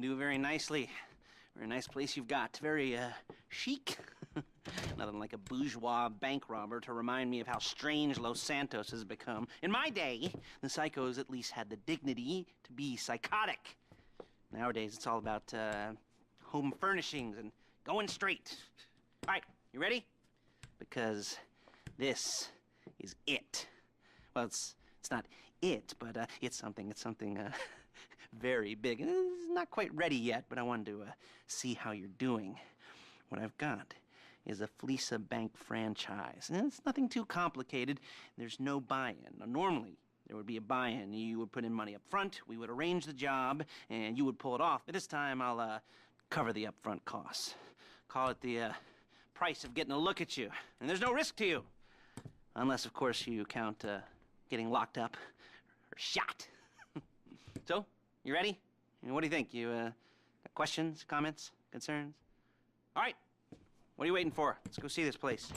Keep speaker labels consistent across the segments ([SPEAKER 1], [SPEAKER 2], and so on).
[SPEAKER 1] Do very nicely. Very nice place you've got. Very, chic. Nothing like a bourgeois bank robber to remind me of how strange Los Santos has become. In my day, the psychos at least had the dignity to be psychotic. Nowadays, it's all about, home furnishings and going straight. All right, you ready? Because this is it. Well, it's not it, but, it's something, very big. It's not quite ready yet, but I wanted to see how you're doing. What I've got is a Fleeca bank franchise. And it's nothing too complicated. There's no buy-in. Now, normally, there would be a buy-in. You would put in money up front, we would arrange the job, and you would pull it off. But this time, I'll cover the upfront costs. Call it the price of getting a look at you. And there's no risk to you. Unless, of course, you count getting locked up or shot. So, you ready? What do you think? You got questions, comments, concerns? All right. What are you waiting for? Let's go see this place.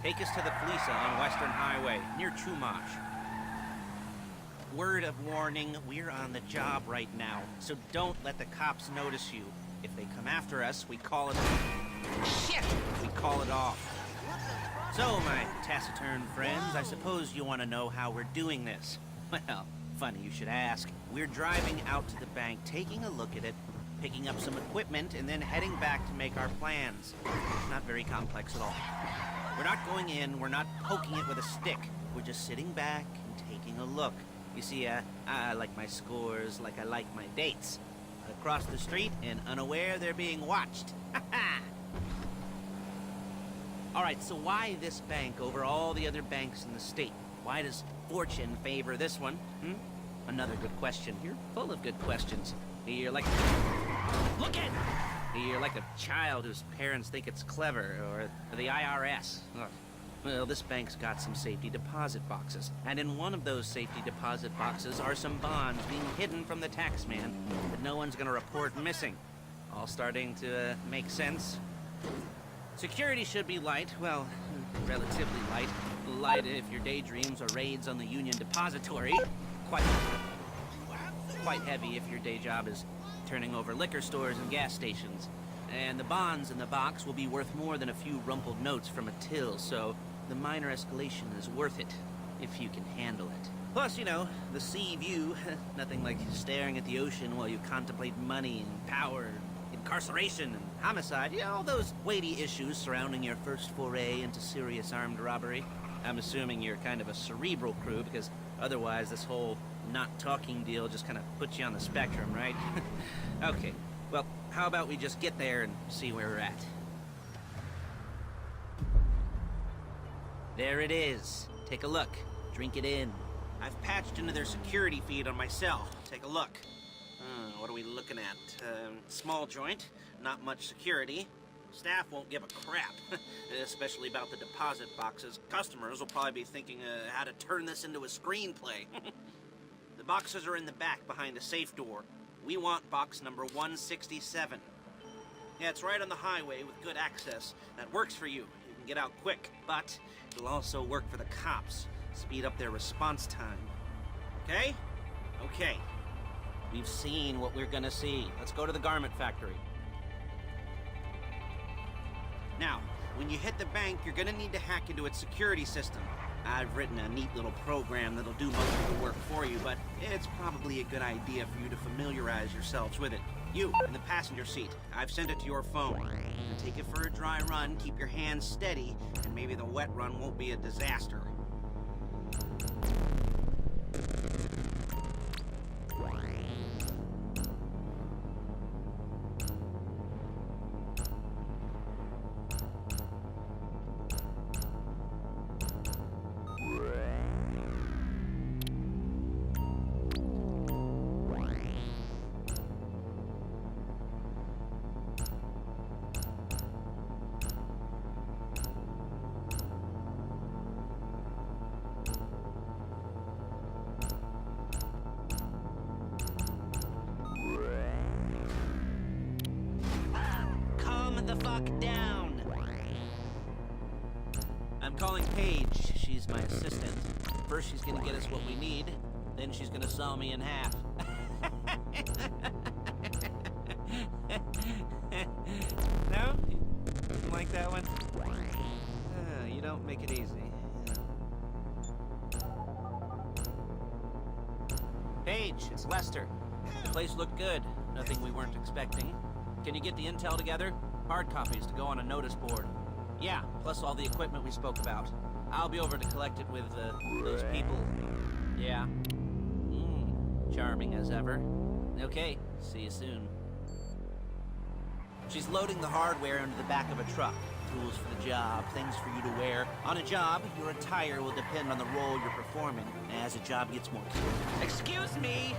[SPEAKER 1] Take us to the Fleeca on Western Highway, near Chumash. Word of warning, we're on the job right now, so don't let the cops notice you. If they come after us, we call it... Shit! We call it off. So, my taciturn friends, I suppose you want to know how we're doing this. Well, funny you should ask. We're driving out to the bank, taking a look at it, picking up some equipment, and then heading back to make our plans. Not very complex at all. We're not going in, we're not poking it with a stick. We're just sitting back and taking a look. You see, I like my scores like I like my dates. Across the street and unaware they're being watched. All right, so why this bank over all the other banks in the state? Why does fortune favor this one? Another good question. You're full of good questions. You're like... Look at... You're like a child whose parents think it's clever, or the IRS. Ugh. Well, this bank's got some safety deposit boxes, and in one of those safety deposit boxes are some bonds being hidden from the tax man that no one's gonna report missing. All starting to make sense? Security should be light, well, relatively light. Light if your daydreams are raids on the Union Depository. Quite heavy if your day job is turning over liquor stores and gas stations. And the bonds in the box will be worth more than a few rumpled notes from a till, so the minor escalation is worth it, if you can handle it. Plus, you know, the sea view, nothing like staring at the ocean while you contemplate money and power, incarceration and homicide, you know, all those weighty issues surrounding your first foray into serious armed robbery. I'm assuming you're kind of a cerebral crew, because otherwise this whole not talking deal just kind of puts you on the spectrum, right? Okay, well, how about we just get there and see where we're at? There it is. Take a look. Drink it in. I've patched into their security feed on my cell. Take a look. What are we looking at? Small joint, not much security. Staff won't give a crap, especially about the deposit boxes. Customers will probably be thinking how to turn this into a screenplay. The boxes are in the back behind the safe door. We want box number 167. Yeah, it's right on the highway with good access. That works for you. You can get out quick, but it'll also work for the cops. Speed up their response time. Okay? Okay. We've seen what we're gonna see. Let's go to the garment factory. Now, when you hit the bank, you're gonna need to hack into its security system. I've written a neat little program that'll do most of the work for you, but it's probably a good idea for you to familiarize yourselves with it. You, in the passenger seat. I've sent it to your phone. Now take it for a dry run, keep your hands steady, and maybe the wet run won't be a disaster. The fuck down. I'm calling Paige. She's my assistant. First she's gonna get us what we need, then she's gonna saw me in half. No? You didn't like that one? You don't make it easy. Paige, it's Lester. The place looked good. Nothing we weren't expecting. Can you get the intel together? Hard copies to go on a notice board. Yeah, plus all the equipment we spoke about. I'll be over to collect it with, those people. Yeah. Charming as ever. Okay, see you soon. She's loading the hardware into the back of a truck. Tools for the job, things for you to wear. On a job, your attire will depend on the role you're performing. As a job gets more... Excuse me!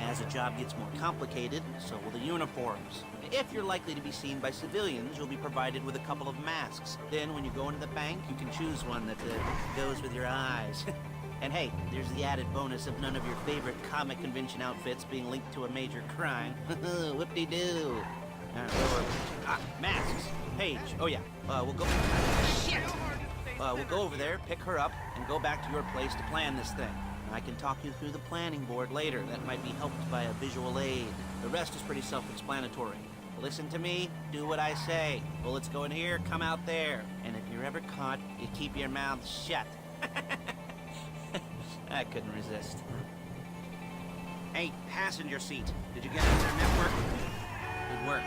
[SPEAKER 1] As a job gets more complicated, so will the uniforms. If you're likely to be seen by civilians, you'll be provided with a couple of masks. Then, when you go into the bank, you can choose one that goes with your eyes. And hey, there's the added bonus of none of your favorite comic convention outfits being linked to a major crime. Whoop-de-doo. Masks. Paige. Oh yeah. We'll go... Shit! We'll go over there, pick her up, and go back to your place to plan this thing. I can talk you through the planning board later. That might be helped by a visual aid. The rest is pretty self-explanatory. Listen to me, do what I say. Bullets go in here, come out there. And if you're ever caught, you keep your mouth shut. I couldn't resist. Hey, passenger seat. Did you get on their network? Good work.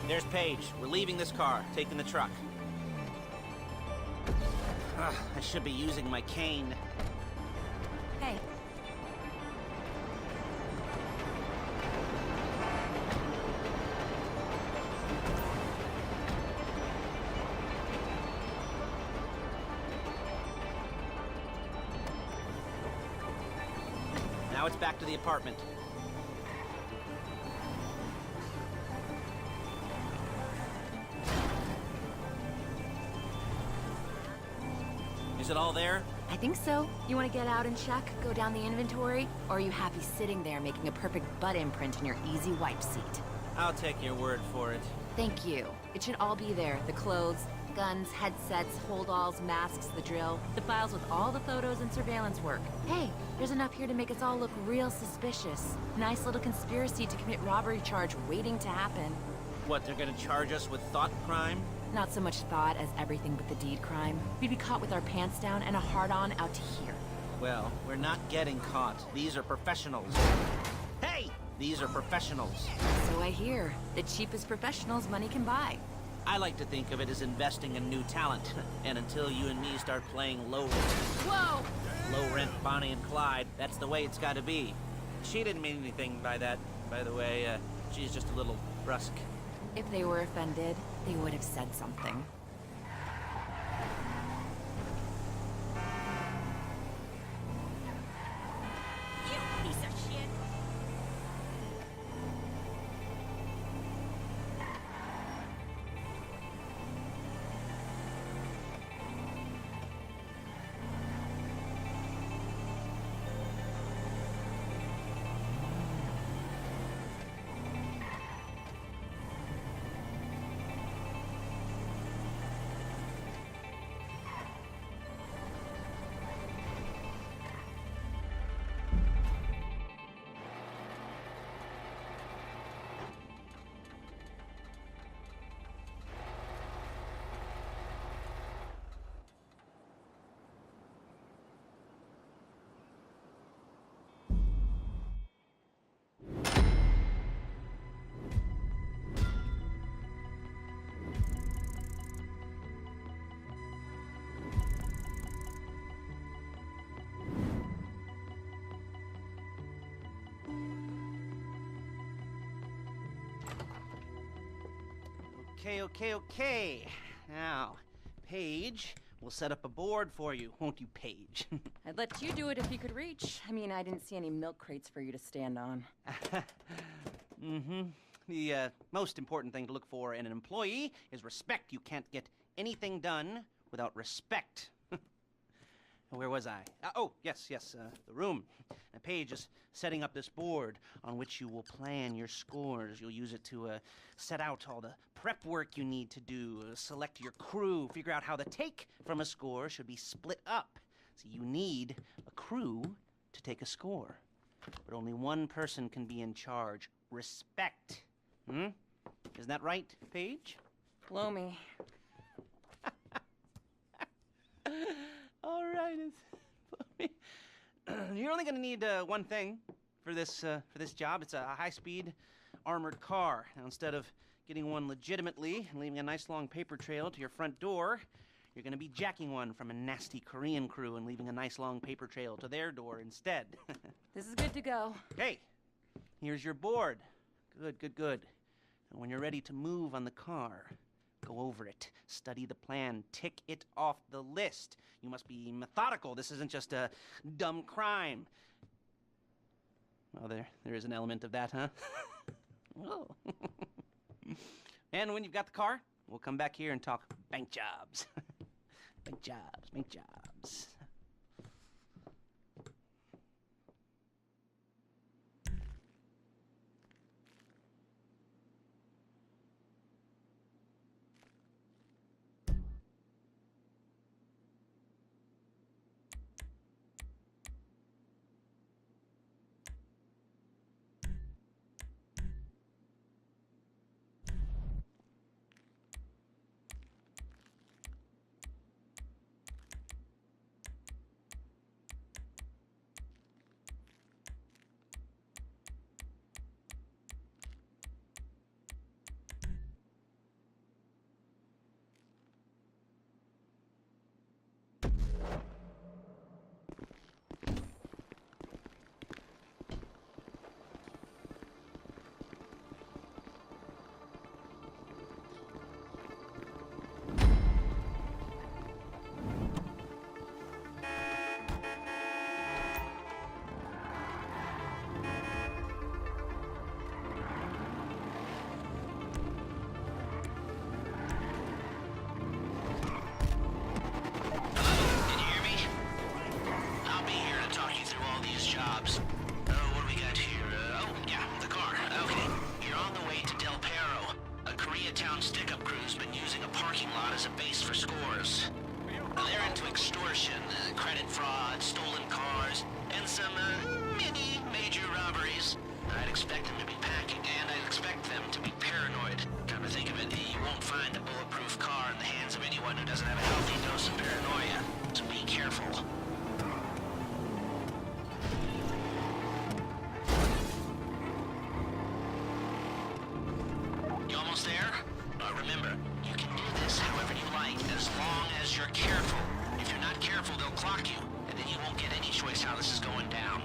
[SPEAKER 1] There's Paige. We're leaving this car, taking the truck. I should be using my cane.
[SPEAKER 2] Hey.
[SPEAKER 1] Now it's back to the apartment. Is it all there?
[SPEAKER 2] I think so. You want to get out and check, go down the inventory? Or are you happy sitting there making a perfect butt imprint in your easy wipe seat?
[SPEAKER 1] I'll take your word for it.
[SPEAKER 2] Thank you. It should all be there. The clothes, guns, headsets, holdalls, masks, the drill. The files with all the photos and surveillance work. Hey, there's enough here to make us all look real suspicious. Nice little conspiracy to commit robbery charge waiting to happen.
[SPEAKER 1] What, they're gonna charge us with thought crime?
[SPEAKER 2] Not so much thought as everything but the deed crime. We'd be caught with our pants down and a hard-on out to here.
[SPEAKER 1] Well, we're not getting caught. These are professionals. Hey! These are professionals.
[SPEAKER 2] So I hear. The cheapest professionals money can buy.
[SPEAKER 1] I like to think of it as investing in new talent. And until you and me start playing low rent...
[SPEAKER 2] Whoa!
[SPEAKER 1] Low rent Bonnie and Clyde, that's the way it's gotta be. She didn't mean anything by that, by the way. She's just a little brusque.
[SPEAKER 2] If they were offended, they would have said something.
[SPEAKER 3] You piece of shit!
[SPEAKER 1] Okay. Now, Paige, we'll set up a board for you, won't you, Paige?
[SPEAKER 4] I'd let you do it if you could reach. I mean, I didn't see any milk crates for you to stand on.
[SPEAKER 1] The most important thing to look for in an employee is respect. You can't get anything done without respect. Where was I? Yes, the room. Paige is setting up this board on which you will plan your scores. You'll use it to set out all the prep work you need to do, select your crew, figure out how the take from a score should be split up. So you need a crew to take a score. But only one person can be in charge. Respect. Isn't that right, Paige?
[SPEAKER 4] Blow me.
[SPEAKER 1] All right, you're only going to need one thing for this job. It's a high-speed armored car. Now, instead of getting one legitimately and leaving a nice long paper trail to your front door, you're going to be jacking one from a nasty Korean crew and leaving a nice long paper trail to their door instead.
[SPEAKER 4] This is good to go.
[SPEAKER 1] Okay, here's your board. Good. And when you're ready to move on the car, go over it, study the plan, tick it off the list. You must be methodical. This isn't just a dumb crime. Well, there is an element of that, huh? Oh. And when you've got the car, we'll come back here and talk bank jobs. Bank jobs. Credit fraud, stolen cars, and some mini major robberies. I'd expect them to be packing, and I'd expect them to be paranoid. Come to think of it, you won't find a bulletproof car in the hands of anyone who doesn't have a healthy dose of paranoia. So be careful. You almost there? Remember, you can do this however you like, as long as you're careful. If you're not careful, they'll clock you, and then you won't get any choice how this is going down.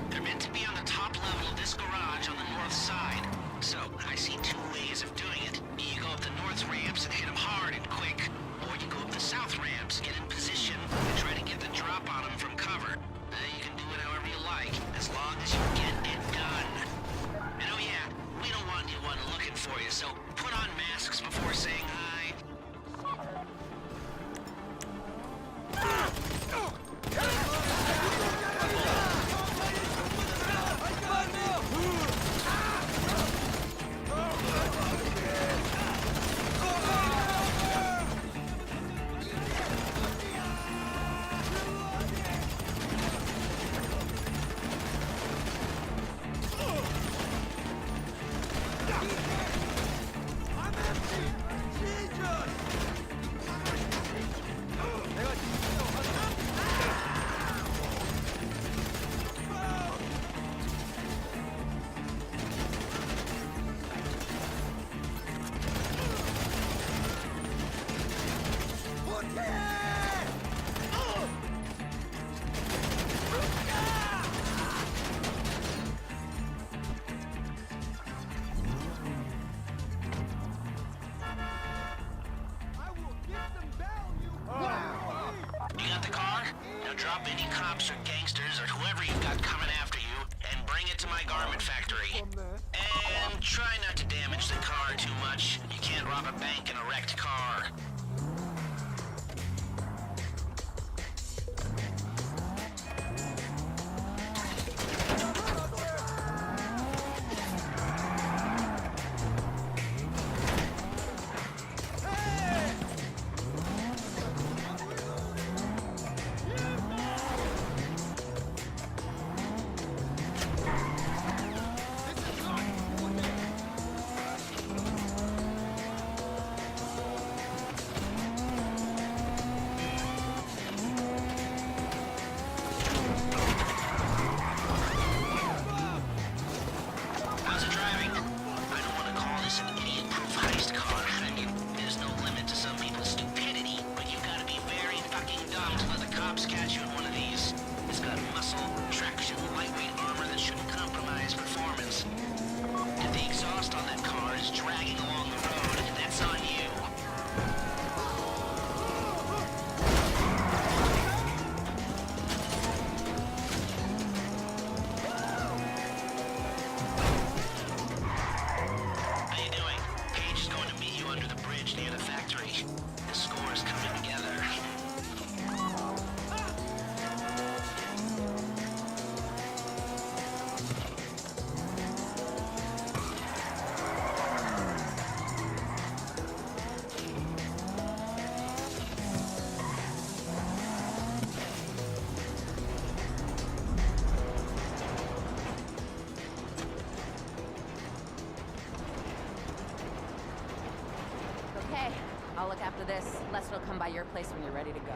[SPEAKER 1] They're meant to be on the top level of this garage on the north side. So, I see two ways of doing it. You go up the north ramps and hit them hard and quick, or you go up the south ramps, get in position, and try to get the drop on them from cover. You can do it however you like, as long as you get it done. And oh yeah, we don't want anyone looking for you, so put on masks before saying hi. up any cops or gangsters or whoever you've got coming after you and bring it to my garment factory. And try not to damage the car too much. You can't rob a bank in a wrecked car. How's it driving? I don't want to call this an idiot-proof heist car. I mean, there's no limit to some people's stupidity, but you've got to be very fucking dumb to let the cops catch you in one of these. It's got muscle, traction, lightweight armor that shouldn't compromise performance. If the exhaust on that car is dragging along the road, that's on you. How you doing? Paige is going to meet you under the bridge near the factory. The score is coming together.
[SPEAKER 4] Okay, I'll look after this. Lester will come by your place when you're ready to go.